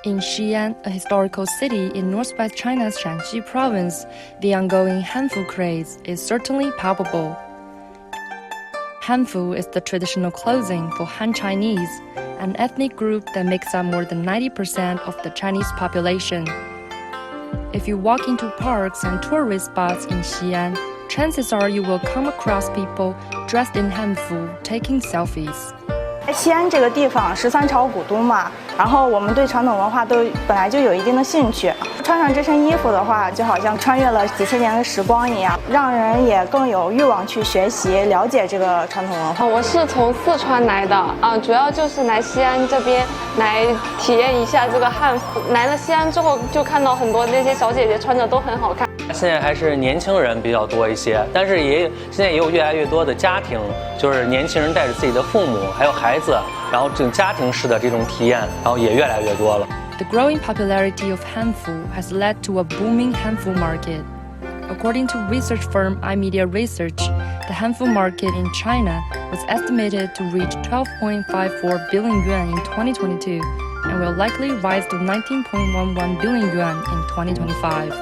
In Xi'an, a historical city in northwest China's Shanxi province, the ongoing Hanfu craze is certainly palpable. Hanfu is the traditional clothing for Han Chinese, an ethnic group that makes up more than 90% of the Chinese population. If you walk into parks and tourist spots in Xi'an, chances are you will come across people dressed in Hanfu taking selfies. 西安这个地方13朝古都嘛，然后我们对传统文化都本来就有一定的兴趣。穿上这身衣服的话，就好像穿越了几千年的时光一样，让人也更有欲望去学习、了解这个传统文化。我是从四川来的啊，主要就是来西安这边来体验一下这个汉服。来了西安之后，就看到很多那些小姐姐穿着都很好看。现在还是年轻人比较多一些，但是现在也有越来越多的家庭，就是年轻人带着自己的父母还有孩子，然后这种家庭式的这种体验，然后也越来越多了。The growing popularity of Hanfu has led to a booming Hanfu market. According to research firm iMedia Research, the Hanfu market in China was estimated to reach 12.54 billion yuan in 2022 and will likely rise to 19.11 billion yuan in 2025.